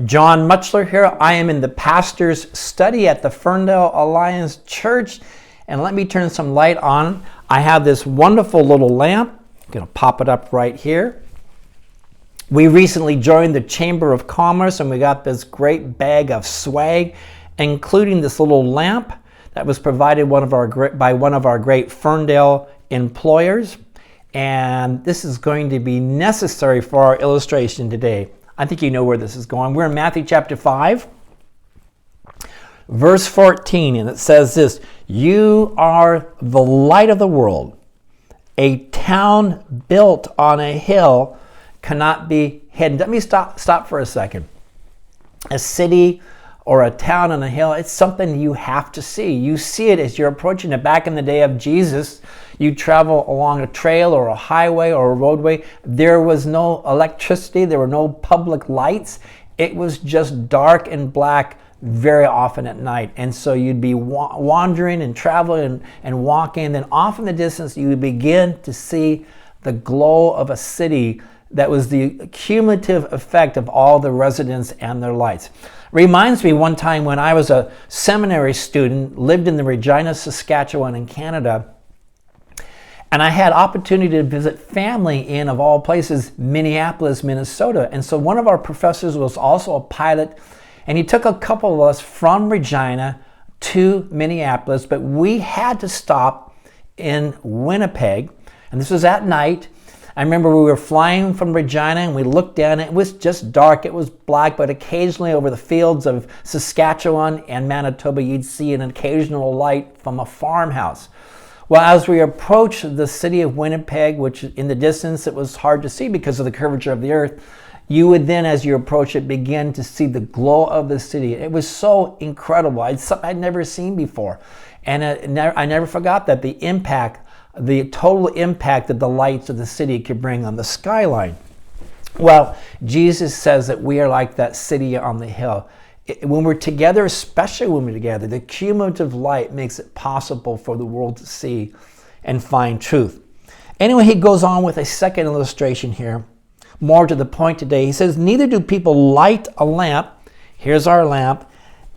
John Mutchler here. I am in the pastor's study at the Ferndale Alliance Church, and let me turn some light on. I have this wonderful little lamp. I'm going to pop it up right here. We recently joined the Chamber of Commerce, and we got this great bag of swag, including this little lamp that was provided by one of our great Ferndale employers. And this is going to be necessary for our illustration today. I think you know where this is going. We're in Matthew chapter 5, verse 14, and it says this: "You are the light of the world. A town built on a hill cannot be hidden." Let me stop for a second. A city or a town on a hill, it's something you have to see. You see it as you're approaching it. Back in the day of Jesus, you travel along a trail or a highway or a roadway. There was no electricity. There were no public lights. It was just dark and black very often at night. And so you'd be wandering and traveling and walking. And then off in the distance, you would begin to see the glow of a city that was the cumulative effect of all the residents and their lights. Reminds me one time when I was a seminary student, lived in the Regina, Saskatchewan in Canada, and I had opportunity to visit family in, of all places, Minneapolis, Minnesota. And so one of our professors was also a pilot, and he took a couple of us from Regina to Minneapolis, but we had to stop in Winnipeg, and this was at night. I remember we were flying from Regina and we looked down. It was just dark. It was black, but occasionally over the fields of Saskatchewan and Manitoba, you'd see an occasional light from a farmhouse. Well, as we approached the city of Winnipeg, which in the distance it was hard to see because of the curvature of the earth, you would then, as you approach it, begin to see the glow of the city. It was so incredible. I'd never seen before. And I never forgot that the total impact that the lights of the city could bring on the skyline. Well, Jesus says that we are like that city on the hill. When we're together, especially when we're together, the cumulative light makes it possible for the world to see and find truth. Anyway, he goes on with a second illustration here, more to the point today. He says, "Neither do people light a lamp," here's our lamp,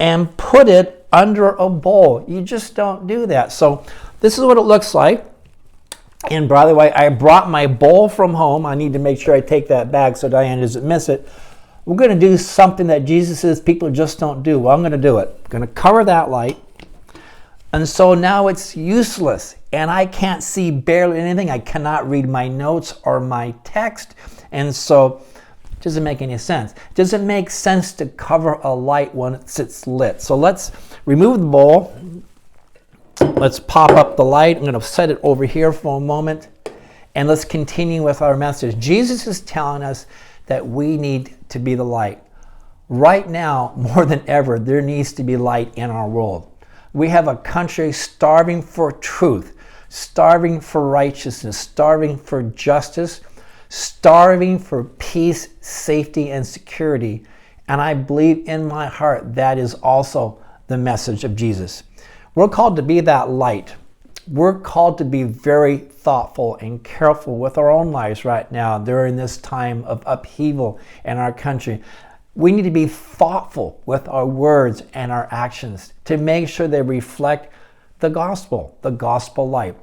"and put it under a bowl." You just don't do that. So this is what it looks like. And by the way, I brought my bowl from home. I need to make sure I take that back so Diane doesn't miss it. We're going to do something that Jesus says people just don't do. Well, I'm going to do it. I'm going to cover that light. And so now it's useless. And I can't see barely anything. I cannot read my notes or my text. And so it doesn't make any sense. It doesn't make sense to cover a light when it sits lit. So let's remove the bowl. Let's pop up the light. I'm going to set it over here for a moment. And let's continue with our message. Jesus is telling us that we need to be the light. Right now, more than ever, there needs to be light in our world. We have a country starving for truth, starving for righteousness, starving for justice, starving for peace, safety, and security. And I believe in my heart that is also the message of Jesus. We're called to be that light. We're called to be very thoughtful and careful with our own lives right now during this time of upheaval in our country. We need to be thoughtful with our words and our actions to make sure they reflect the gospel light.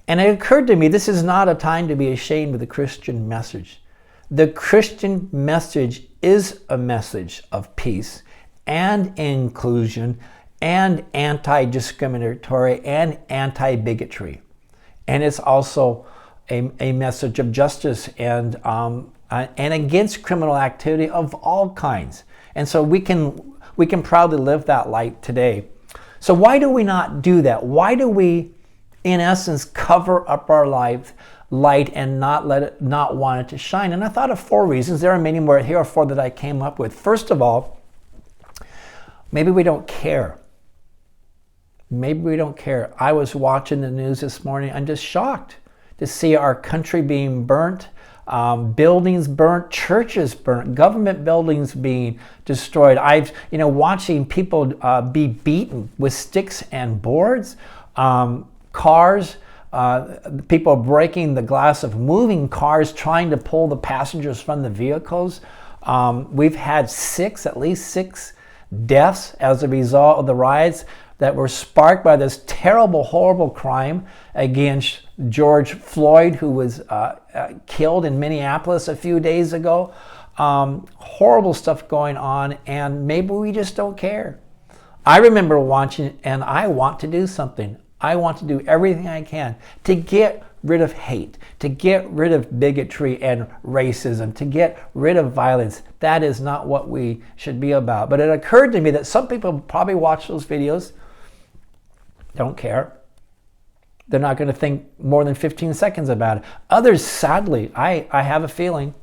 And it occurred to me, this is not a time to be ashamed of the Christian message. The Christian message is a message of peace and inclusion and anti-discriminatory and anti-bigotry. And it's also a message of justice and against criminal activity of all kinds. And so we can proudly live that light today. So why do we not do that? Why do we, in essence, cover up our light and not want it to shine? And I thought of 4 reasons. There are many more. Here are 4 that I came up with. First of all, maybe we don't care. Maybe we don't care. I was watching the news this morning. I'm just shocked to see our country being burnt, buildings burnt, churches burnt, government buildings being destroyed. I've, watching people be beaten with sticks and boards, cars, people breaking the glass of moving cars, trying to pull the passengers from the vehicles. We've had at least six deaths as a result of the riots that were sparked by this terrible, horrible crime against George Floyd, who was killed in Minneapolis a few days ago. Horrible stuff going on, and maybe we just don't care. I remember watching, and I want to do something. I want to do everything I can to get rid of hate, to get rid of bigotry and racism, to get rid of violence. That is not what we should be about. But it occurred to me that some people probably watch those videos, don't care. They're not going to think more than 15 seconds about it. Others, sadly, I have a feeling,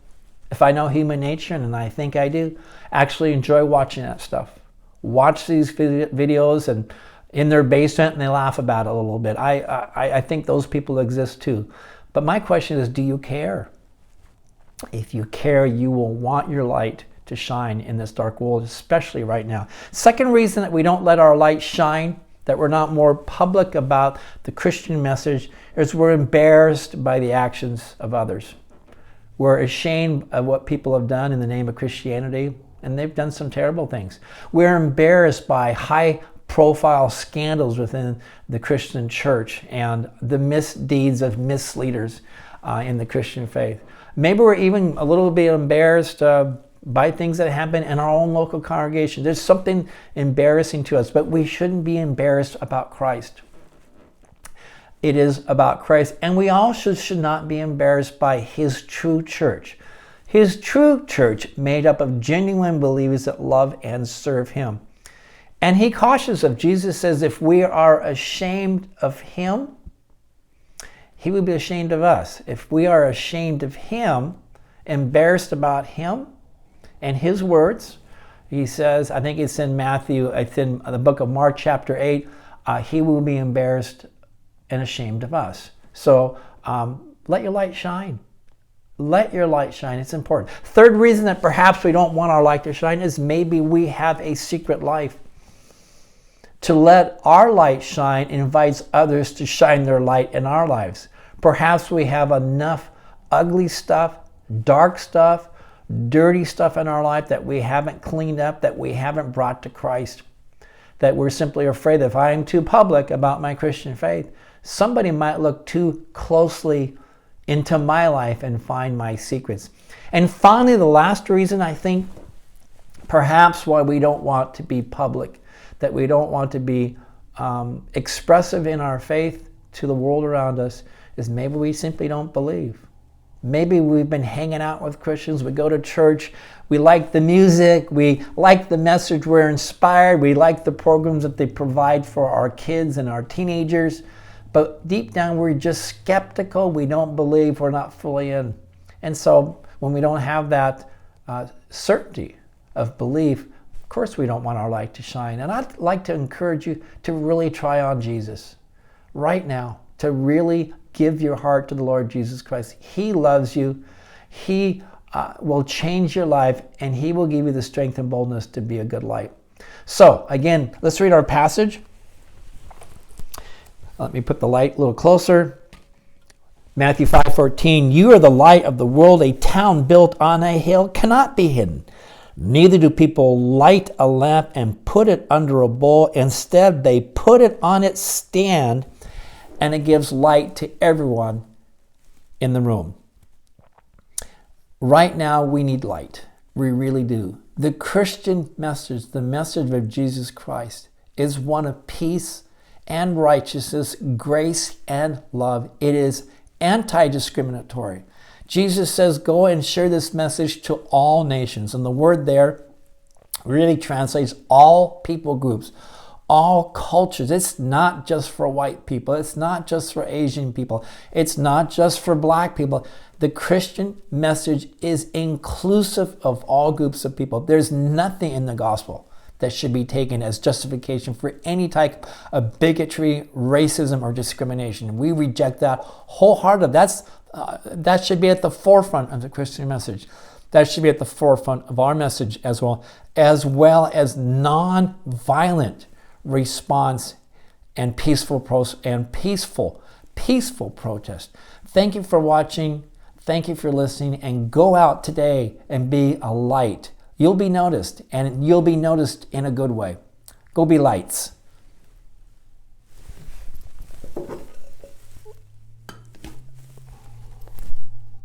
if I know human nature, and I think I do, actually enjoy watching that stuff. Watch these videos and in their basement, and they laugh about it a little bit. I think those people exist too. But my question is, do you care? If you care, you will want your light to shine in this dark world, especially right now. Second reason that we don't let our light shine, that we're not more public about the Christian message, is we're embarrassed by the actions of others. We're ashamed of what people have done in the name of Christianity, and they've done some terrible things. We're embarrassed by high-profile scandals within the Christian church and the misdeeds of misleaders in the Christian faith. Maybe we're even a little bit embarrassed by things that happen in our own local congregation. There's something embarrassing to us, but we shouldn't be embarrassed about Christ. It is about Christ, and we also should not be embarrassed by His true church. His true church made up of genuine believers that love and serve Him. And He cautions us. Jesus says if we are ashamed of Him, He will be ashamed of us. If we are ashamed of Him, embarrassed about Him and His words, He says, I think it's in Matthew, it's in the book of Mark chapter 8, He will be embarrassed and ashamed of us. So let your light shine. Let your light shine. It's important. Third reason that perhaps we don't want our light to shine is maybe we have a secret life. To let our light shine invites others to shine their light in our lives. Perhaps we have enough ugly stuff, dark stuff, dirty stuff in our life that we haven't cleaned up, that we haven't brought to Christ, that we're simply afraid that if I am too public about my Christian faith, somebody might look too closely into my life and find my secrets. And finally, the last reason I think perhaps why we don't want to be public, that we don't want to be expressive in our faith to the world around us, is maybe we simply don't believe. Maybe we've been hanging out with Christians, we go to church, we like the music, we like the message, we're inspired, we like the programs that they provide for our kids and our teenagers, but deep down we're just skeptical, we don't believe, we're not fully in. And so when we don't have that certainty of belief, of course we don't want our light to shine. And I'd like to encourage you to really try on Jesus right now, to really give your heart to the Lord Jesus Christ. He loves you. He will change your life, and He will give you the strength and boldness to be a good light. So again, let's read our passage. Let me put the light a little closer. Matthew 5:14, you are the light of the world. A town built on a hill cannot be hidden. Neither do people light a lamp and put it under a bowl. Instead, they put it on its stand, and it gives light to everyone in the room. Right now, we need light. We really do. The Christian message, the message of Jesus Christ, is one of peace and righteousness, grace and love. It is anti-discriminatory. Jesus says, go and share this message to all nations. And the word there really translates all people groups, all cultures. It's not just for white people. It's not just for Asian people. It's not just for black people. The Christian message is inclusive of all groups of people. There's nothing in the gospel that should be taken as justification for any type of bigotry, racism, or discrimination. We reject that wholeheartedly. That should be at the forefront of the Christian message. That should be at the forefront of our message as well as non-violent response and peaceful protest. Thank you for watching. Thank you for listening, and go out today and be a light. You'll be noticed, and you'll be noticed in a good way. Go be lights.